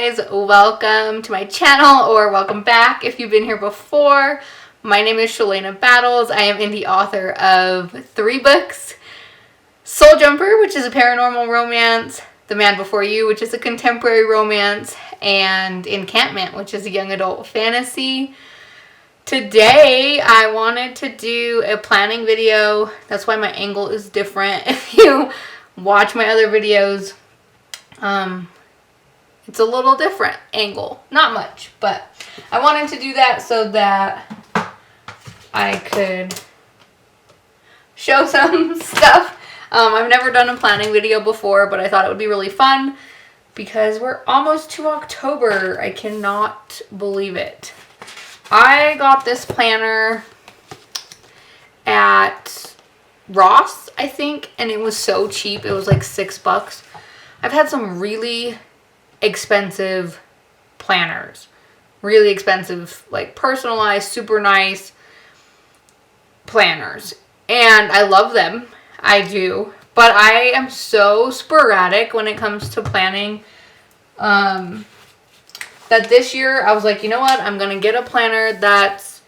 guys, welcome to my channel, or welcome back if you've been here before. My name is Shalana Battles. I am indie author of 3 books: Soul Jumper, which is a paranormal romance; The Man Before You, which is a contemporary romance; and Encampment, which is a young adult fantasy. Today I wanted to do a planning video. That's why my angle is different. If you watch my other videos, it's a little different angle. Not much, but I wanted to do that so that I could show some stuff. I've never done a planning video before, but I thought it would be really fun because we're almost to October. I cannot believe it. I got this planner at Ross, I think, and it was so cheap. It was like $6. I've had some really expensive planners, really expensive, like personalized, super nice planners, and I love them. I do, but I am so sporadic when it comes to planning that this year I was like, you know what, I'm gonna get a planner that's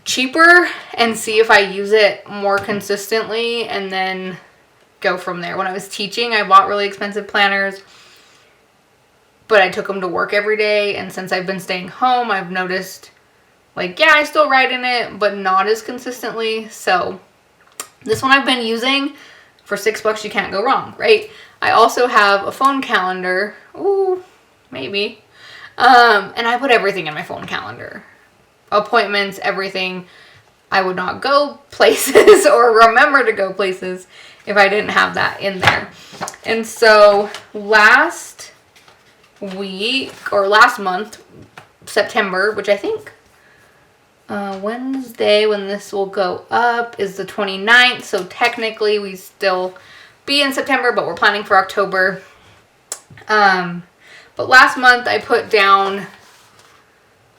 cheaper and see if I use it more consistently, and then go from there. When I was teaching, I bought really expensive planners, but I took them to work every day, and since I've been staying home, I've noticed, like, yeah, I still write in it, but not as consistently. So this one I've been using for $6. You can't go wrong, right? I also have a phone calendar. Ooh, maybe. And I put everything in my phone calendar. Appointments, everything. I would not go places or remember to go places if I didn't have that in there. And so last week, or last month, September, which I think Wednesday when this will go up is the 29th, so technically we still be in September, but we're planning for October. But last month I put down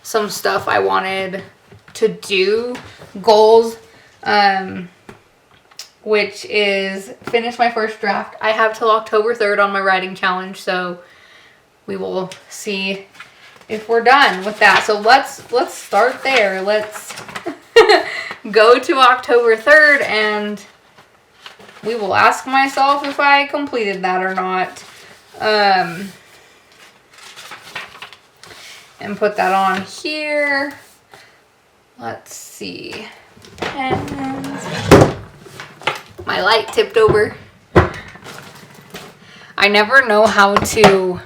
some stuff I wanted to do, goals, which is finish my first draft. I have till October 3rd on my writing challenge, so we will see if we're done with that. So let's start there. Let's go to October 3rd, and we will ask myself if I completed that or not. And put that on here. Let's see. Pens. My light tipped over. I never know how to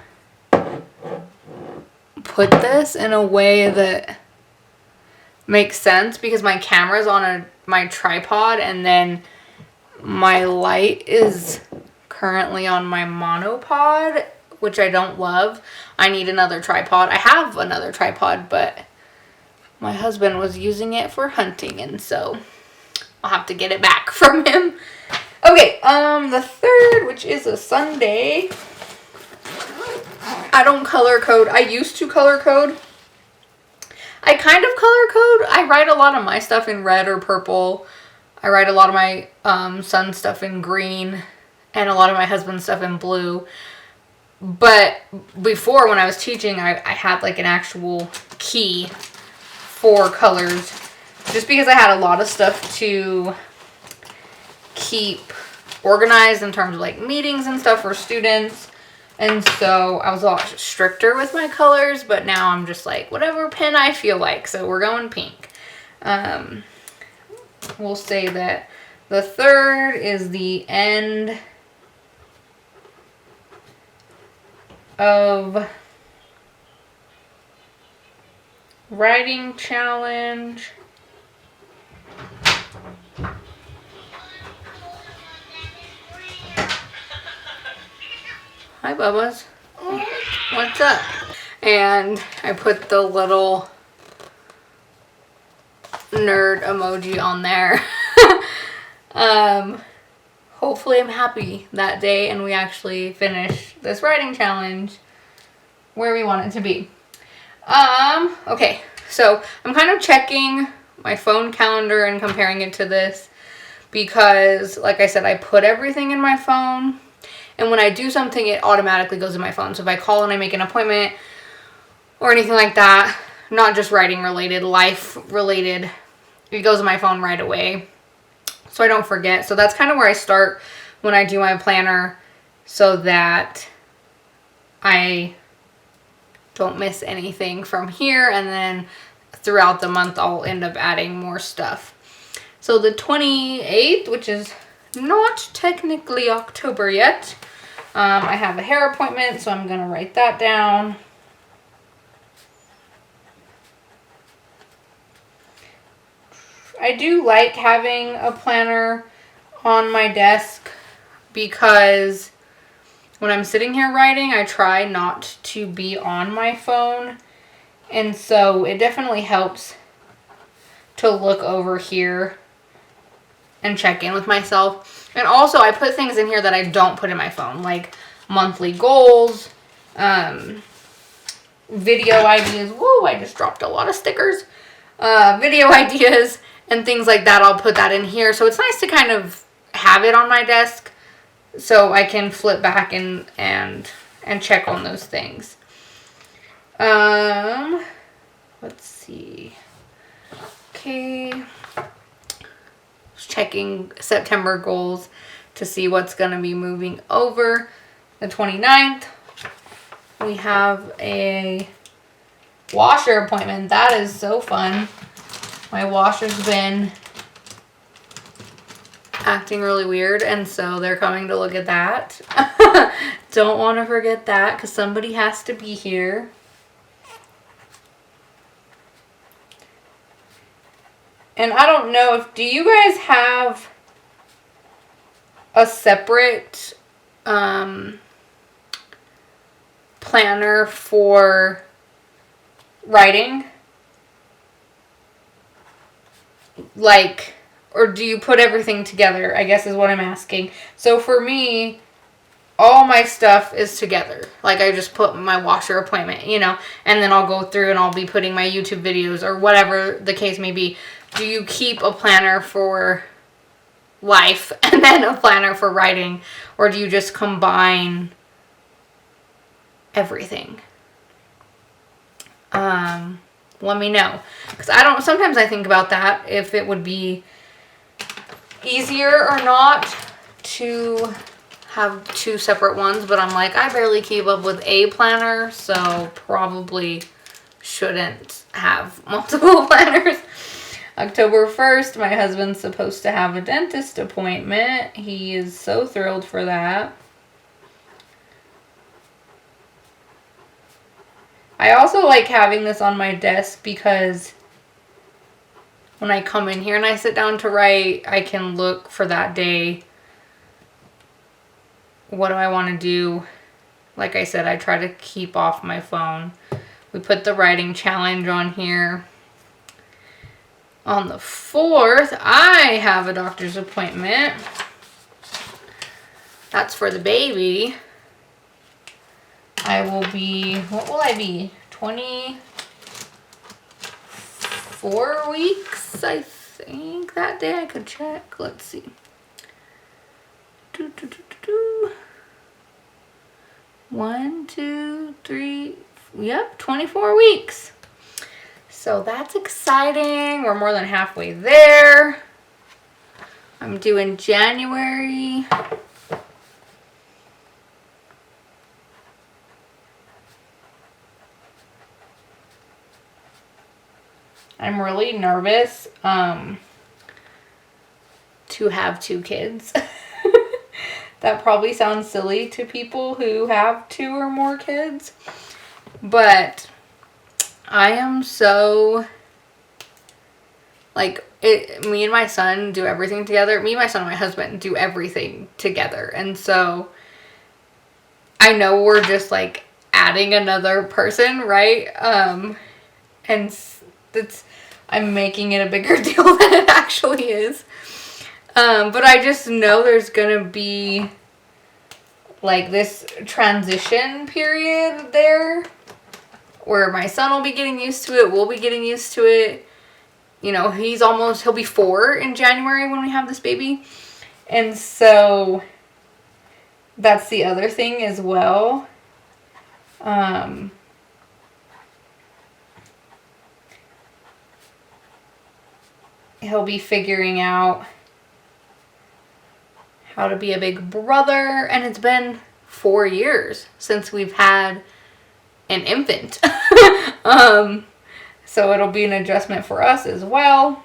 put this in a way that makes sense because my camera's on my tripod, and then my light is currently on my monopod, which I don't love. I need another tripod. I have another tripod, but my husband was using it for hunting, and so I'll have to get it back from him. Okay, the 3rd, which is a Sunday. I don't color code. I used to color code. I kind of color code. I write a lot of my stuff in red or purple. I write a lot of my son's stuff in green, and a lot of my husband's stuff in blue. But before, when I was teaching, I had like an actual key for colors, just because I had a lot of stuff to keep organized in terms of like meetings and stuff for students. And so I was a lot stricter with my colors, but now I'm just like, whatever pen I feel like. So we're going pink. We'll say that the 3rd is the end of writing challenge. Hi, Bubba's. What's up? And I put the little nerd emoji on there. Hopefully I'm happy that day and we actually finish this writing challenge where we want it to be. Okay, so I'm kind of checking my phone calendar and comparing it to this because, like I said, I put everything in my phone, And when I do something, it automatically goes in my phone. So if I call and I make an appointment or anything like that, not just writing related, life related, it goes in my phone right away, so I don't forget. So that's kind of where I start when I do my planner, so that I don't miss anything from here. And then throughout the month, I'll end up adding more stuff. So the 28th, which is not technically October yet, I have a hair appointment, so I'm going to write that down. I do like having a planner on my desk because when I'm sitting here writing, I try not to be on my phone. And so it definitely helps to look over here and check in with myself. And also I put things in here that I don't put in my phone, like monthly goals, video ideas. Whoa, I just dropped a lot of stickers. Video ideas and things like that. I'll put that in here. So it's nice to kind of have it on my desk so I can flip back and check on those things. Let's see. Okay. Checking September goals to see what's going to be moving over. The 29th, we have a washer appointment. That is so fun. My washer's been acting really weird, and so they're coming to look at that. Don't want to forget that because somebody has to be here. And I don't know do you guys have a separate planner for writing? Like, or do you put everything together, I guess is what I'm asking. So for me, all my stuff is together. Like, I just put my washer appointment, you know, and then I'll go through and I'll be putting my YouTube videos or whatever the case may be. Do you keep a planner for life and then a planner for writing? Or do you just combine everything? Let me know. Because sometimes I think about that, if it would be easier or not to have two separate ones. But I'm like, I barely keep up with a planner, so probably shouldn't have multiple planners. October 1st, my husband's supposed to have a dentist appointment. He is so thrilled for that. I also like having this on my desk because when I come in here and I sit down to write, I can look for that day. What do I want to do? Like I said, I try to keep off my phone. We put the writing challenge on here. On the 4th, I have a doctor's appointment. That's for the baby. I will be, what will I be? 24 weeks, I think, that day. I could check. Let's see. 1, 2, 3, yep, 24 weeks. So that's exciting. We're more than halfway there. I'm due in January. I'm really nervous to have 2 kids. That probably sounds silly to people who have 2 or more kids. But I am so, like, me and my son do everything together. Me, my son, and my husband do everything together. And so I know we're just, like, adding another person, right? And I'm making it a bigger deal than it actually is. But I just know there's going to be, like, this transition period there where my son will be getting used to it. We'll be getting used to it. You know, he'll be 4 in January when we have this baby. And so that's the other thing as well. He'll be figuring out how to be a big brother, and it's been 4 years since we've had an infant. So it'll be an adjustment for us as well.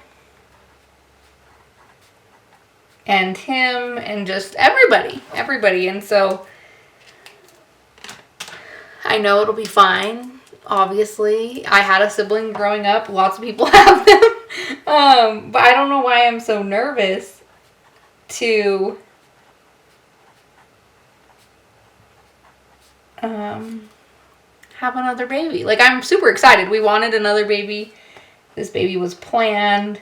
And him, and just everybody. And so I know it'll be fine. Obviously, I had a sibling growing up. Lots of people have them. But I don't know why I'm so nervous to have another baby. Like, I'm super excited. We wanted another baby. This baby was planned.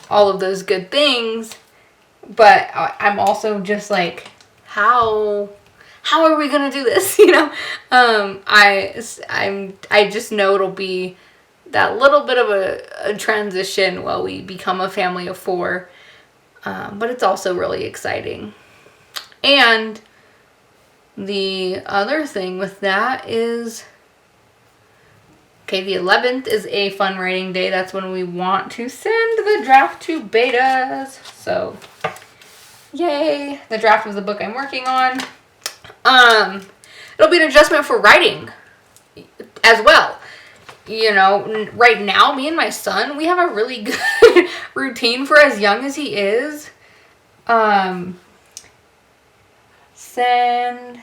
All of those good things. But I'm also just like, how are we gonna do this? You know, I just know it'll be that little bit of a transition while we become a family of 4, but it's also really exciting. And the other thing with that is, okay, the 11th is a fun writing day. That's when we want to send the draft to betas. So, yay! The draft of the book I'm working on. It'll be an adjustment for writing as well. You know, right now, me and my son, we have a really good routine for as young as he is. Send.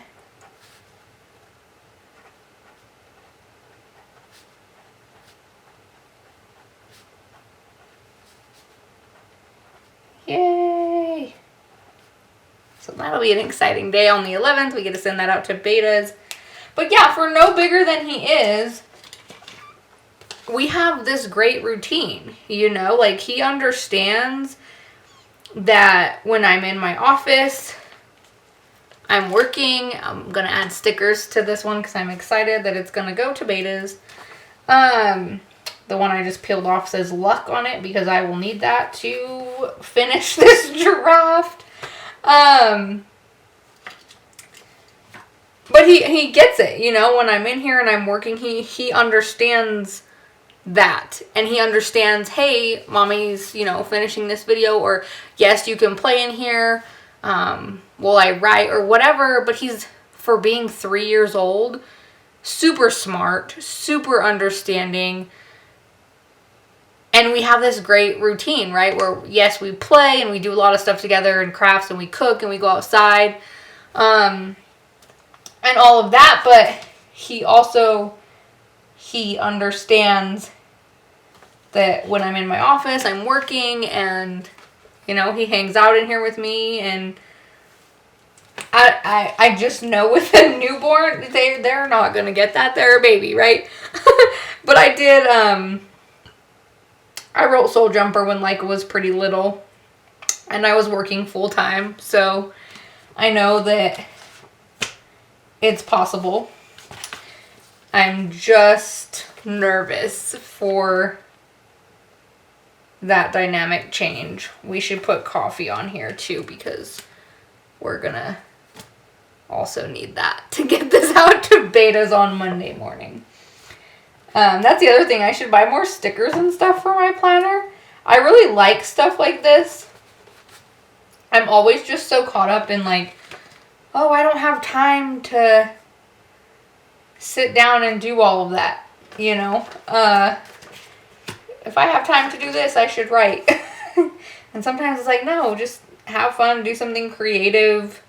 Yay! So that'll be an exciting day on the 11th. We get to send that out to betas. But yeah, for no bigger than he is, we have this great routine, you know? Like, he understands that when I'm in my office, I'm working. I'm going to add stickers to this one because I'm excited that it's going to go to betas. The one I just peeled off says luck on it because I will need that to finish this draft. But he gets it, you know, when I'm in here and I'm working, he understands that. And he understands, hey, mommy's, you know, finishing this video, or yes, you can play in here, while I write or whatever. But he's, for being 3 years old, super smart, super understanding. And we have this great routine, right? Where, yes, we play and we do a lot of stuff together and crafts and we cook and we go outside. And all of that, but he understands that when I'm in my office, I'm working, and, you know, he hangs out in here with me, and I just know with a newborn, they're not going to get that. They're a baby, right? But I did, I wrote Soul Jumper when Leica was pretty little, and I was working full time, so I know that it's possible. I'm just nervous for that dynamic change. We should put coffee on here too because we're gonna also need that to get this out to betas on Monday morning. That's the other thing. I should buy more stickers and stuff for my planner. I really like stuff like this. I'm always just so caught up in like, oh, I don't have time to sit down and do all of that, you know? If I have time to do this, I should write. And sometimes it's like, no, just have fun, do something creative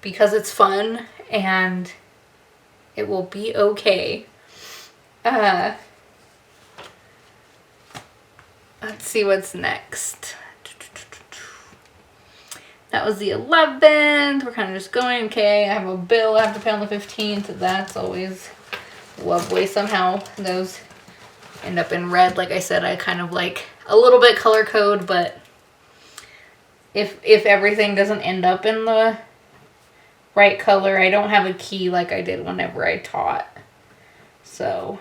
because it's fun and it will be okay. Let's see what's next. That was the 11th. We're kind of just going, okay, I have a bill I have to pay on the 15th. That's always lovely. Somehow those end up in red. Like I said, I kind of like a little bit color code, but if everything doesn't end up in the right color, I don't have a key like I did whenever I taught. So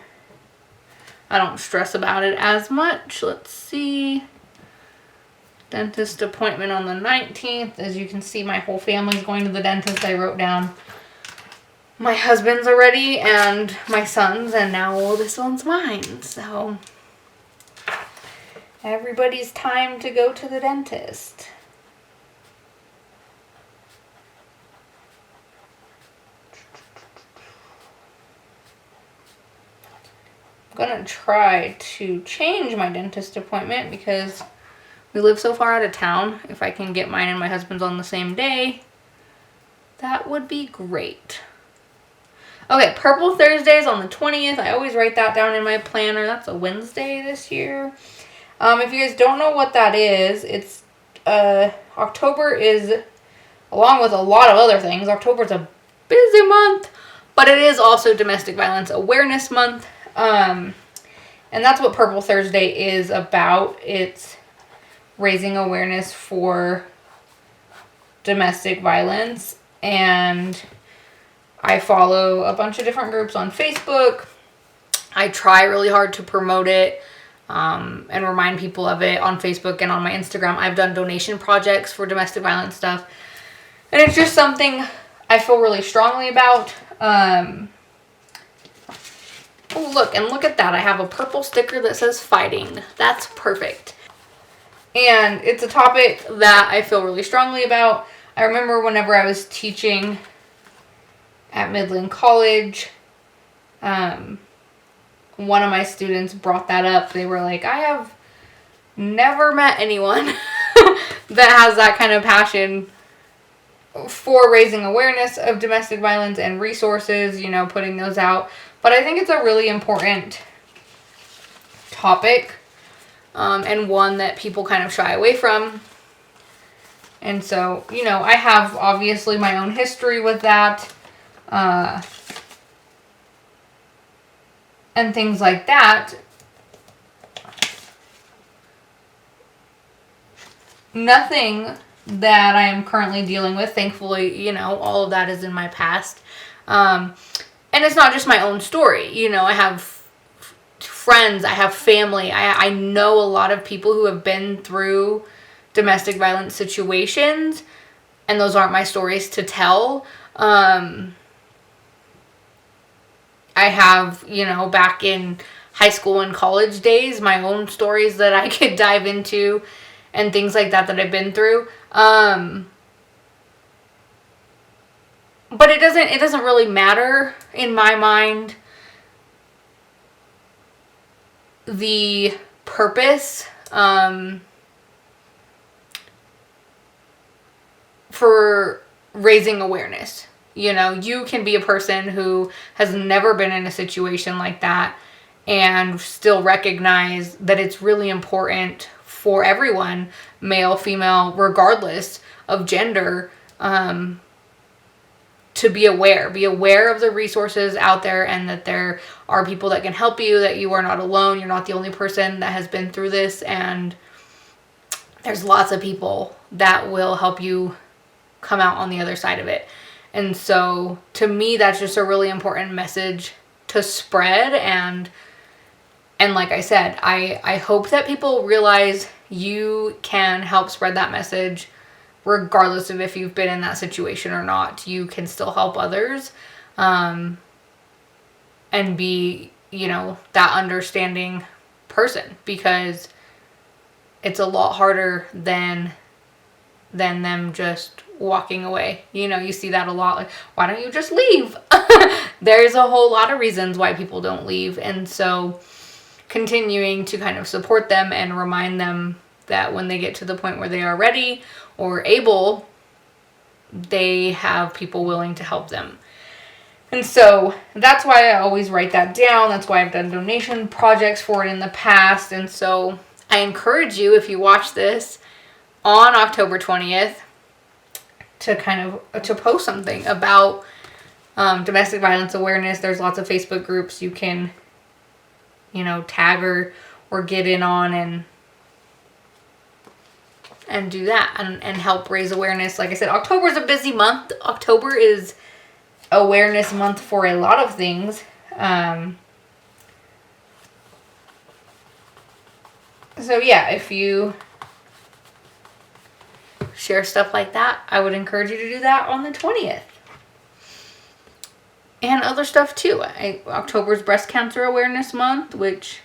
I don't stress about it as much. Let's see. Dentist appointment on the 19th. As you can see, my whole family's going to the dentist. I wrote down my husband's already and my son's, and now this one's mine. So everybody's time to go to the dentist. I'm gonna try to change my dentist appointment because we live so far out of town. If I can get mine and my husband's on the same day, that would be great. Okay, Purple Thursdays on the 20th. I always write that down in my planner. That's a Wednesday this year. If you guys don't know what that is, it's October is, along with a lot of other things, October's a busy month, but it is also Domestic Violence Awareness Month. And that's what Purple Thursday is about. It's raising awareness for domestic violence, and I follow a bunch of different groups on Facebook. I try really hard to promote it and remind people of it on Facebook and on my Instagram. I've done donation projects for domestic violence stuff, and it's just something I feel really strongly about. Oh, look at that. I have a purple sticker that says fighting. That's perfect. And it's a topic that I feel really strongly about. I remember whenever I was teaching at Midland College, one of my students brought that up. They were like, I have never met anyone that has that kind of passion for raising awareness of domestic violence and resources, putting those out. But I think it's a really important topic, and one that people kind of shy away from. And so, I have obviously my own history with that, and things like that. Nothing that I am currently dealing with. Thankfully, all of that is in my past. And it's not just my own story. I have friends, I have family. I know a lot of people who have been through domestic violence situations, and those aren't my stories to tell. I have, back in high school and college days, my own stories that I could dive into and things like that I've been through. But it doesn't really matter in my mind the purpose for raising awareness. You can be a person who has never been in a situation like that and still recognize that it's really important for everyone, male, female, regardless of gender, to be aware of the resources out there, and that there are people that can help you, that you are not alone. You're not the only person that has been through this, and there's lots of people that will help you come out on the other side of it. And so to me, that's just a really important message to spread. And like I said, I hope that people realize you can help spread that message regardless of if you've been in that situation or not. You can still help others, and be, that understanding person, because it's a lot harder than them just walking away. You see that a lot. Like, why don't you just leave? There's a whole lot of reasons why people don't leave. And so continuing to kind of support them and remind them that when they get to the point where they are ready or able, they have people willing to help them. And so that's why I always write that down. That's why I've done donation projects for it in the past. And so I encourage you, if you watch this on October 20th, to post something about domestic violence awareness. There's lots of Facebook groups you can, tag or get in on and do that and help raise awareness. Like I said, October is a busy month. October is awareness month for a lot of things. So yeah, if you share stuff like that, I would encourage you to do that on the 20th. And other stuff too. October's Breast Cancer Awareness Month, which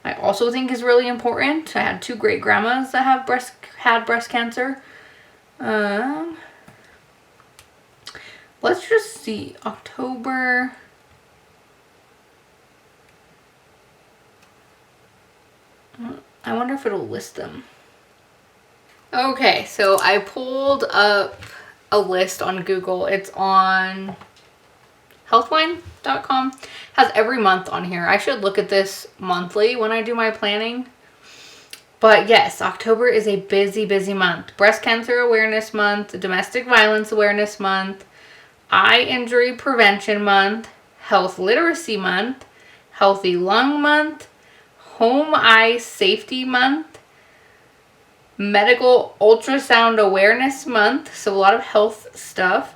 I also think is really important. I had 2 great grandmas that had breast cancer. Let's just see. October. I wonder if it'll list them. Okay, so I pulled up a list on Google. It's on healthline.com. Has every month on here. I should look at this monthly when I do my planning. But yes, October is a busy, busy month. Breast Cancer Awareness Month, Domestic Violence Awareness Month, Eye Injury Prevention Month, Health Literacy Month, Healthy Lung Month, Home Eye Safety Month, Medical Ultrasound Awareness Month, so a lot of health stuff,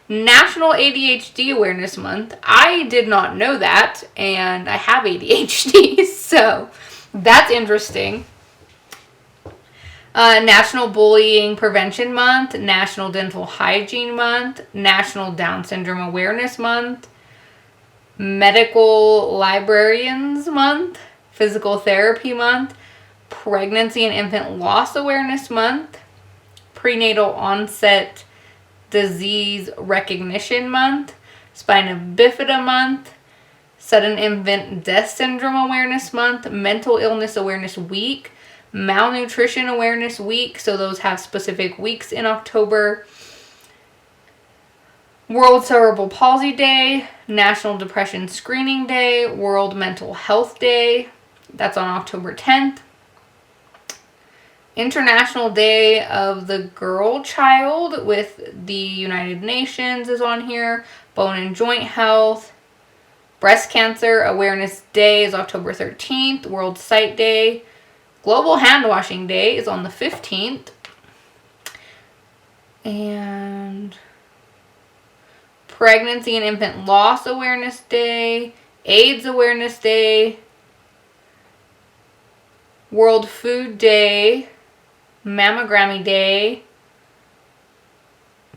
National ADHD Awareness Month. I did not know that, and I have ADHD, so that's interesting. National Bullying Prevention Month, National Dental Hygiene Month, National Down Syndrome Awareness Month, Medical Librarians Month, Physical Therapy Month, Pregnancy and Infant Loss Awareness Month, Prenatal Onset Disease Recognition Month, Spina Bifida Month, Sudden Infant Death Syndrome Awareness Month, Mental Illness Awareness Week, Malnutrition Awareness Week, so those have specific weeks in October, World Cerebral Palsy Day, National Depression Screening Day, World Mental Health Day, that's on October 10th, International Day of the Girl Child with the United Nations is on here, Bone and Joint Health, Breast Cancer Awareness Day is October 13th, World Sight Day, Global Hand Washing Day is on the 15th, and Pregnancy and Infant Loss Awareness Day, AIDS Awareness Day, World Food Day, Mammogrammy Day,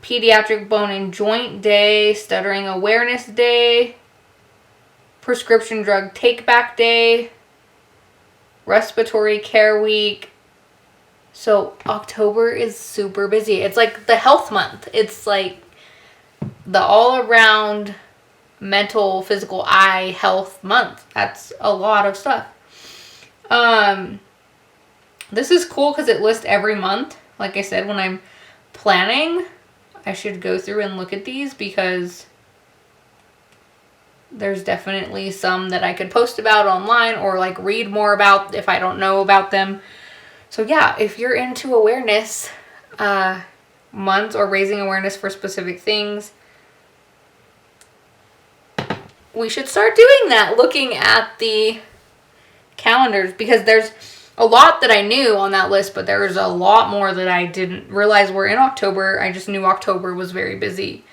Pediatric Bone and Joint Day, Stuttering Awareness Day, Prescription Drug Take Back Day, Respiratory Care Week. So October is super busy. It's like the health month. It's like the all-around mental, physical, eye health month. That's a lot of stuff. This is cool because it lists every month. Like I said, when I'm planning, I should go through and look at these because there's definitely some that I could post about online or like read more about if I don't know about them. So yeah, if you're into awareness months or raising awareness for specific things, we should start doing that, looking at the calendars, because there's a lot that I knew on that list, but there's a lot more that I didn't realize were in October. I just knew October was very busy.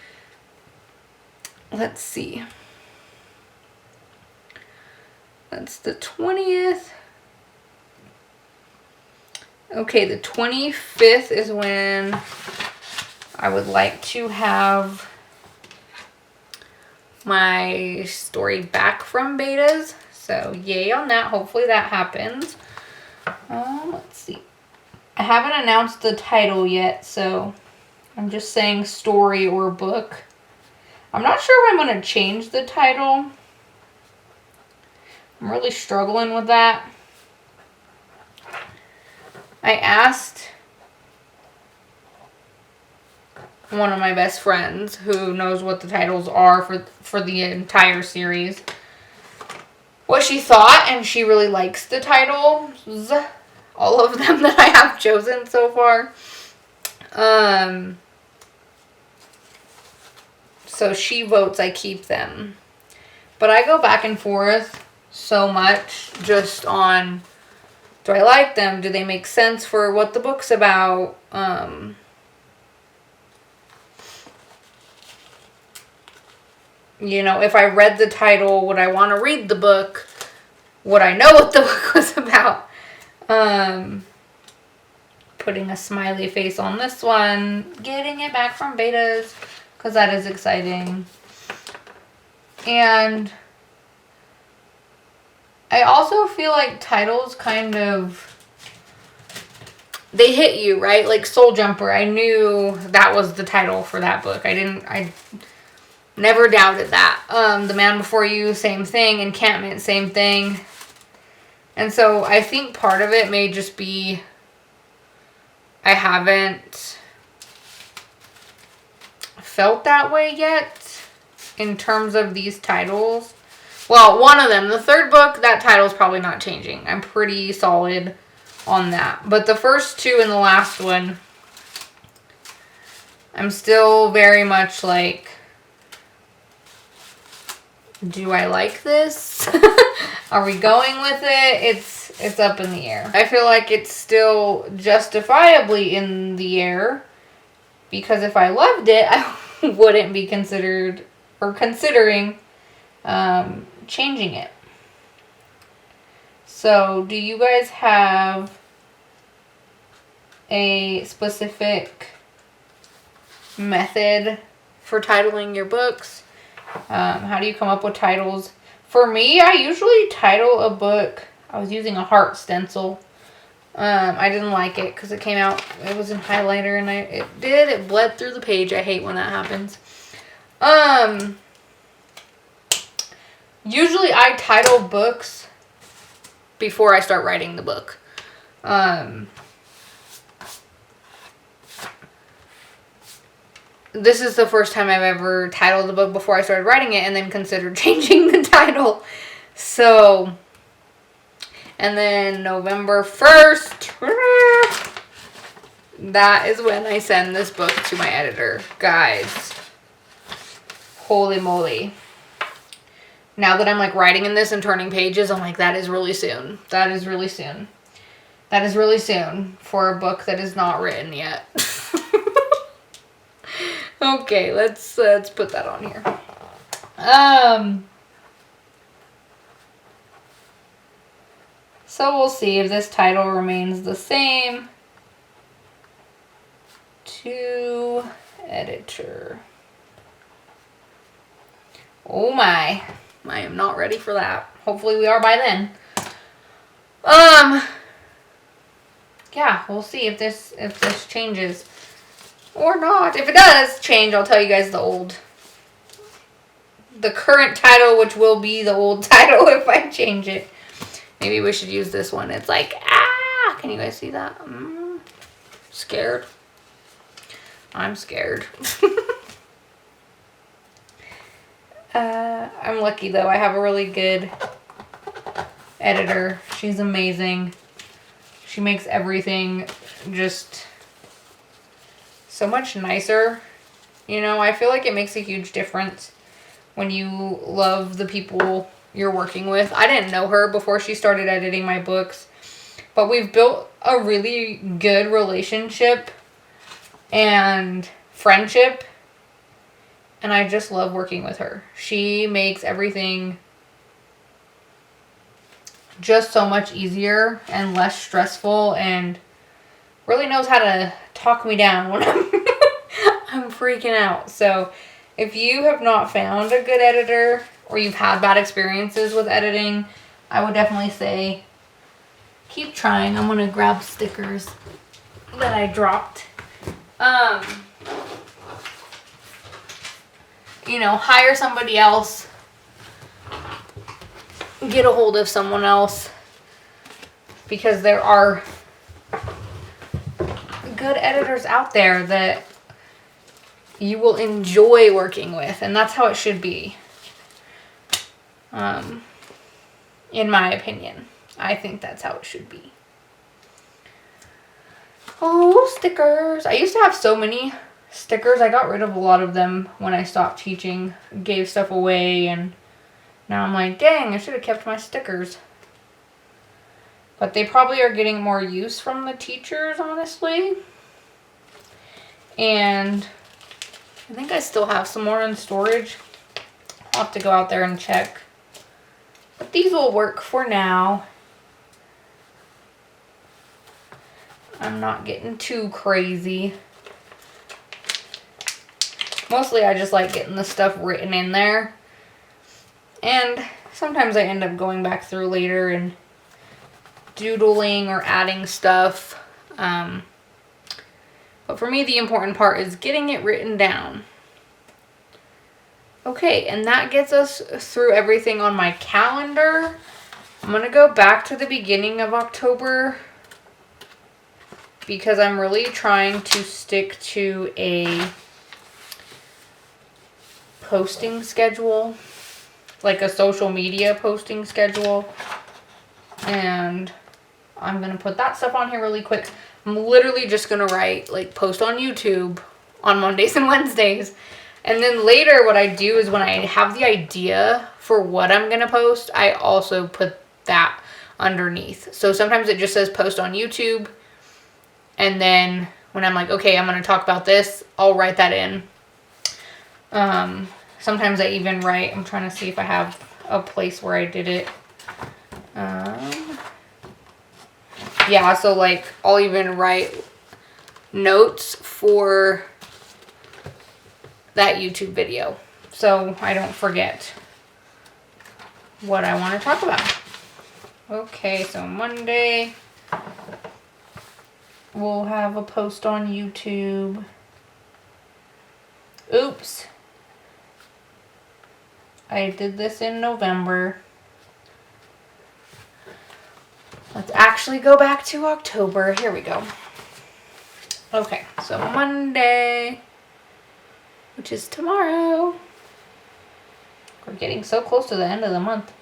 Let's see. That's the 20th. Okay, the 25th is when I would like to have my story back from betas. So yay on that. Hopefully that happens. Let's see. I haven't announced the title yet, so I'm just saying story or book. I'm not sure if I'm going to change the title. I'm really struggling with that. I asked one of my best friends who knows what the titles are for the entire series what she thought, and she really likes the titles, all of them that I have chosen so far. So she votes I keep them. But I go back and forth so much just on, do I like them? Do they make sense for what the book's about? You know, if I read the title, would I want to read the book? Would I know what the book was about? But putting a smiley face on this one. Getting it back from betas, because that is exciting. And I also feel like titles kind of, they hit you, right? Like Soul Jumper, I knew that was the title for that book. I never doubted that. The Man Before You, same thing. Encampment, same thing. And so I think part of it may just be I haven't felt that way yet in terms of these titles. Well, one of them, the third book, that title's probably not changing. I'm pretty solid on that. But the first two and the last one, I'm still very much like, do I like this? Are we going with it? It's up in the air. I feel like it's still justifiably in the air, because if I loved it, I wouldn't be considering changing it. So, do you guys have a specific method for titling your books? How do you come up with titles? For me, I usually title a book. I was using a heart stencil. I didn't like it because it came out, it was in highlighter, and it bled through the page. I hate when that happens. Usually I title books before I start writing the book. This is the first time I've ever titled a book before I started writing it and then considered changing the title. So, and then November 1st, that is when I send this book to my editor. Guys, holy moly. Now that I'm like writing in this and turning pages, I'm like, that is really soon. That is really soon. That is really soon for a book that is not written yet. Okay, let's put that on here. So we'll see if this title remains the same. To editor. Oh my. I am not ready for that. Hopefully we are by then. Yeah, we'll see if this changes or not. If it does change, I'll tell you guys the current title, which will be the old title if I change it. Maybe we should use this one. It's like, can you guys see that? Scared. I'm scared. I'm lucky though. I have a really good editor. She's amazing. She makes everything just so much nicer. You know, I feel like it makes a huge difference when you love the people you're working with. I didn't know her before she started editing my books, but we've built a really good relationship and friendship, and I just love working with her. She makes everything just so much easier and less stressful, and really knows how to talk me down when I'm freaking out. So if you have not found a good editor, or you've had bad experiences with editing, I would definitely say keep trying. I'm going to grab stickers that I dropped. You know, hire somebody else. Get a hold of someone else, because there are good editors out there that you will enjoy working with, and that's how it should be. In my opinion, I think that's how it should be. Oh, stickers. I used to have so many stickers. I got rid of a lot of them when I stopped teaching, gave stuff away, and now I'm like, dang, I should have kept my stickers. But they probably are getting more use from the teachers, honestly. And I think I still have some more in storage. I'll have to go out there and check. But these will work for now. I'm not getting too crazy. Mostly I just like getting the stuff written in there. And sometimes I end up going back through later and doodling or adding stuff. But for me, the important part is getting it written down. Okay, and that gets us through everything on my calendar. I'm going to go back to the beginning of October because I'm really trying to stick to a posting schedule, like a social media posting schedule. And I'm going to put that stuff on here really quick. I'm literally just going to write, like, post on YouTube on Mondays and Wednesdays. And then later what I do is when I have the idea for what I'm going to post, I also put that underneath. So sometimes it just says post on YouTube. And then when I'm like, okay, I'm going to talk about this, I'll write that in. Sometimes I even write, I'm trying to see if I have a place where I did it. Yeah, so like I'll even write notes for that YouTube video so I don't forget what I want to talk about. Okay, so Monday we'll have a post on YouTube. Oops. I did this in November. Let's actually go back to October. Here we go. Okay, so Monday, which is tomorrow. We're getting so close to the end of the month.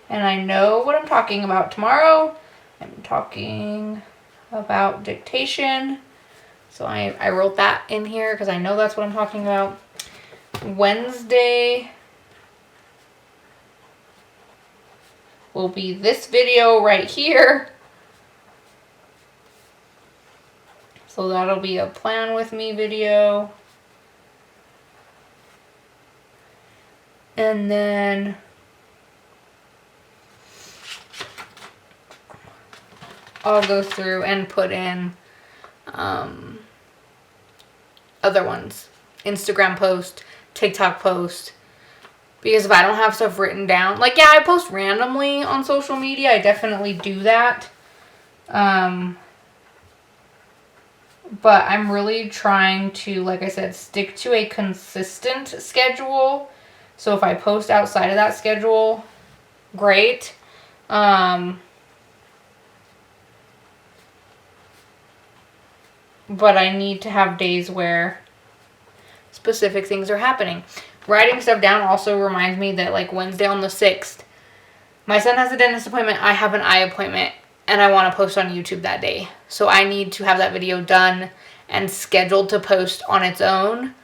And I know what I'm talking about tomorrow. I'm talking about dictation. So I wrote that in here because I know that's what I'm talking about. Wednesday will be this video right here. So that'll be a plan with me video. And then I'll go through and put in other ones. Instagram post, TikTok post. Because if I don't have stuff written down, like, yeah, I post randomly on social media. I definitely do that. But I'm really trying to, like I said, stick to a consistent schedule. So if I post outside of that schedule, great. But I need to have days where specific things are happening. Writing stuff down also reminds me that, like, Wednesday on the 6th, my son has a dentist appointment, I have an eye appointment, and I want to post on YouTube that day. So I need to have that video done and scheduled to post on its own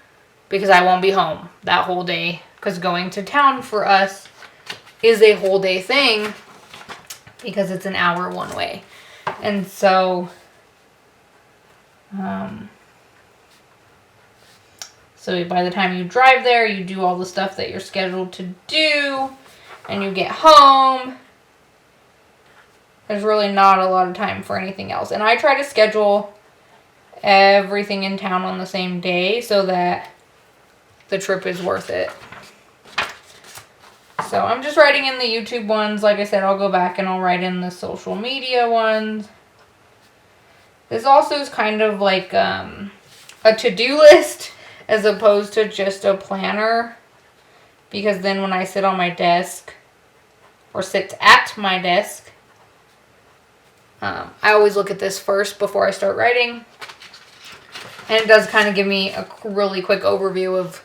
because I won't be home that whole day. Because going to town for us is a whole day thing because it's an hour one way. And so, so by the time you drive there, you do all the stuff that you're scheduled to do, and you get home. There's really not a lot of time for anything else. And I try to schedule everything in town on the same day so that the trip is worth it. So I'm just writing in the YouTube ones. Like I said, I'll go back and I'll write in the social media ones. This also is kind of like a to-do list as opposed to just a planner. Because then when I sit on my desk or sit at my desk, I always look at this first before I start writing. And it does kind of give me a really quick overview of,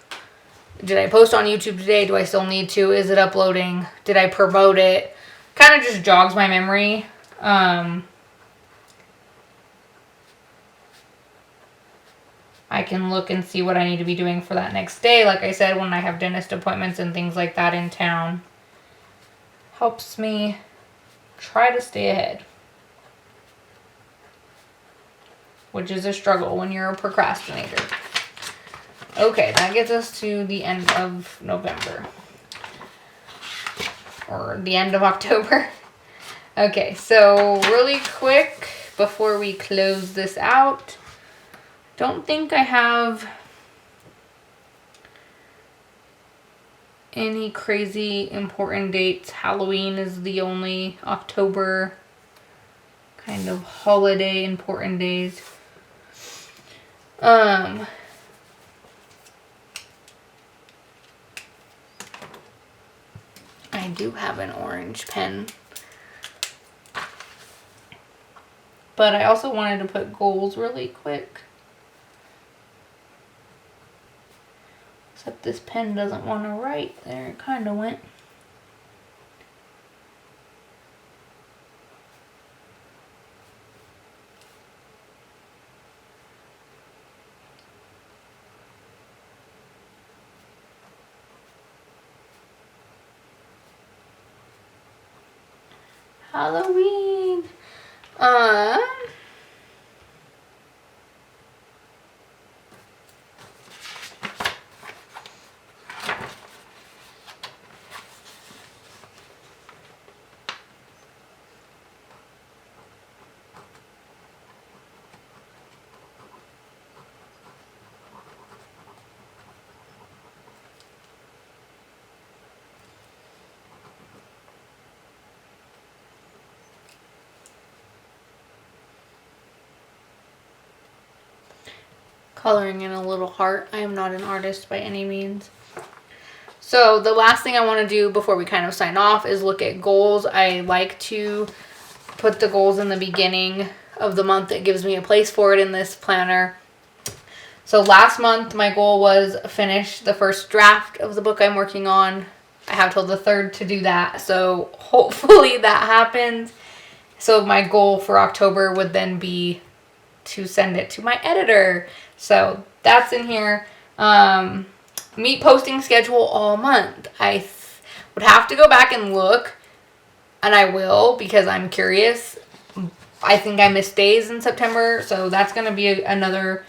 did I post on YouTube today? Do I still need to? Is it uploading? Did I promote it? Kind of just jogs my memory. I can look and see what I need to be doing for that next day. Like I said, when I have dentist appointments and things like that in town. Helps me try to stay ahead. Which is a struggle when you're a procrastinator. Okay, that gets us to the end of November. or the end of October. Okay, so really quick before we close this out, don't think I have any crazy important dates. Halloween is the only October kind of holiday important days. I do have an orange pen. But I also wanted to put goals really quick. Except this pen doesn't want to write. There it kind of went. Halloween. Coloring in a little heart. I am not an artist by any means. So the last thing I want to do before we kind of sign off is look at goals. I like to put the goals in the beginning of the month. It gives me a place for it in this planner. So last month my goal was finish the first draft of the book I'm working on. I have till the 3rd to do that. So hopefully that happens. So my goal for October would then be to send it to my editor. So that's in here. Meet posting schedule all month. I would have to go back and look, and I will because I'm curious. I think I missed days in September, so that's going to be another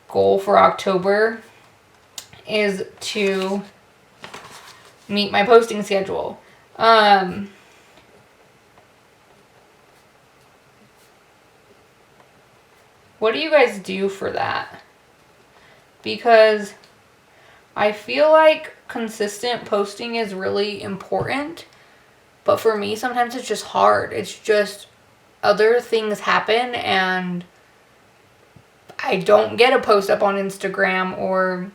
goal for October, is to meet my posting schedule. What do you guys do for that? Because I feel like consistent posting is really important, but for me sometimes it's just hard. It's just other things happen and I don't get a post up on Instagram, or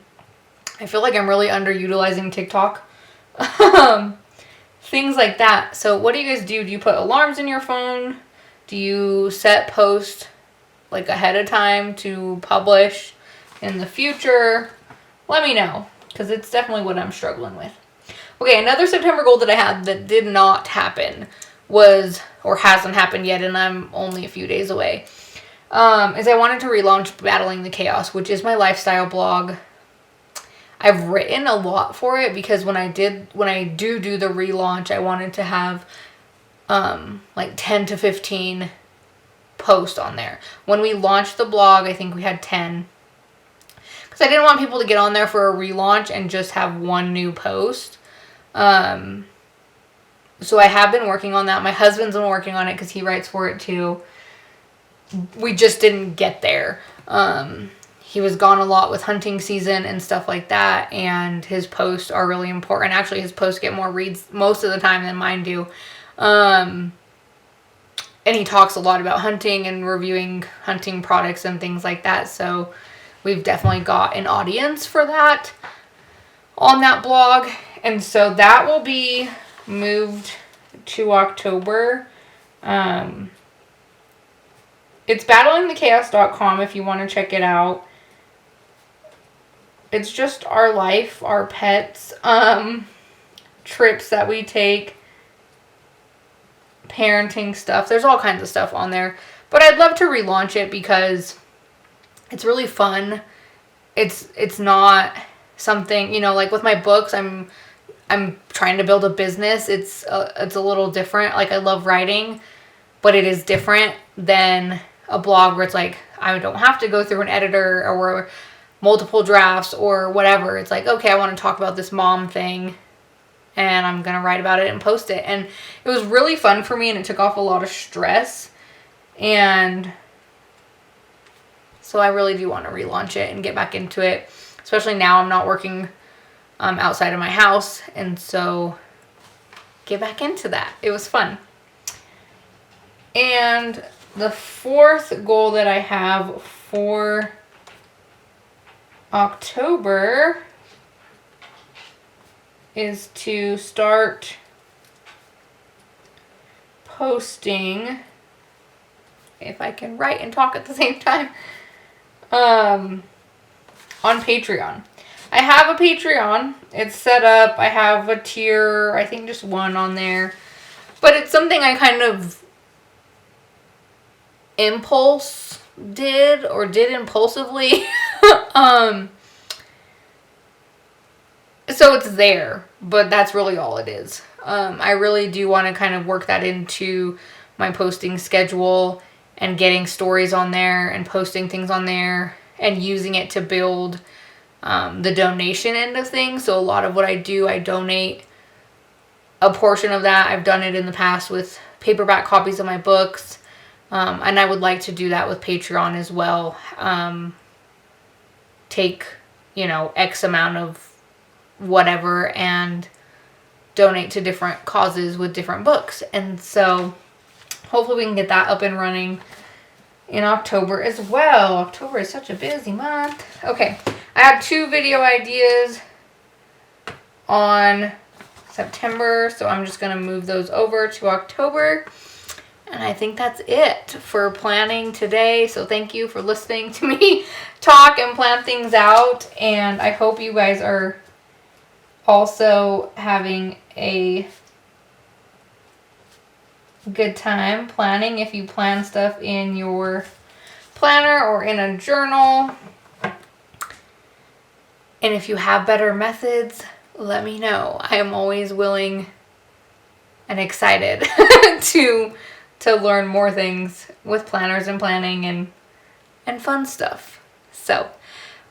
I feel like I'm really underutilizing TikTok. Things like that. So what do you guys do? Do you put alarms in your phone? Do you set posts like ahead of time to publish in the future? Let me know, because it's definitely what I'm struggling with. Okay, another September goal that I had that did not happen was, or hasn't happened yet, and I'm only a few days away, is I wanted to relaunch Battling the Chaos, which is my lifestyle blog. I've written a lot for it because when I do the relaunch, I wanted to have like 10 to 15 post on there. When we launched the blog, I think we had 10, because I didn't want people to get on there for a relaunch and just have one new post. So I have been working on that. My husband's been working on it because he writes for it too. We just didn't get there. He was gone a lot with hunting season and stuff like that, and his posts are really important. Actually, his posts get more reads most of the time than mine do. And he talks a lot about hunting and reviewing hunting products and things like that. So we've definitely got an audience for that on that blog. And so that will be moved to October. It's battlingthechaos.com if you want to check it out. It's just our life, our pets, trips that we take, parenting stuff. There's all kinds of stuff on there. But I'd love to relaunch it because it's really fun. It's not something, like with my books, I'm trying to build a business. It's a little different. Like, I love writing, but it is different than a blog where it's like I don't have to go through an editor or multiple drafts or whatever. It's like, okay, I want to talk about this mom thing. and I'm going to write about it and post it. And it was really fun for me, and it took off a lot of stress. And so I really do want to relaunch it and get back into it, especially now I'm not working outside of my house. And so get back into that. It was fun. And the fourth goal that I have for October is to start posting, if I can write and talk at the same time, on Patreon. I have a Patreon. It's set up. I have a tier, I think just one on there. But it's something I kind of did impulsively. So it's there, but that's really all it is. I really do want to kind of work that into my posting schedule and getting stories on there and posting things on there and using it to build the donation end of things. So a lot of what I do, I donate a portion of that. I've done it in the past with paperback copies of my books. And I would like to do that with Patreon as well. Take, X amount of whatever and donate to different causes with different books. And so hopefully we can get that up and running in October as well. October is such a busy month. Okay, I have 2 video ideas on September, so I'm just going to move those over to October. And I think that's it for planning today. So thank you for listening to me talk and plan things out. And I hope you guys are also having a good time planning. If you plan stuff in your planner or in a journal. And if you have better methods, let me know. I am always willing and excited to learn more things with planners and planning and fun stuff. So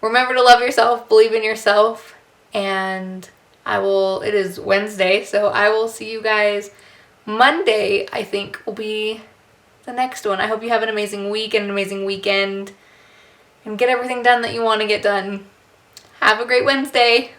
remember to love yourself, believe in yourself, and it is Wednesday, so I will see you guys Monday, I think will be the next one. I hope you have an amazing week and an amazing weekend and get everything done that you want to get done. Have a great Wednesday.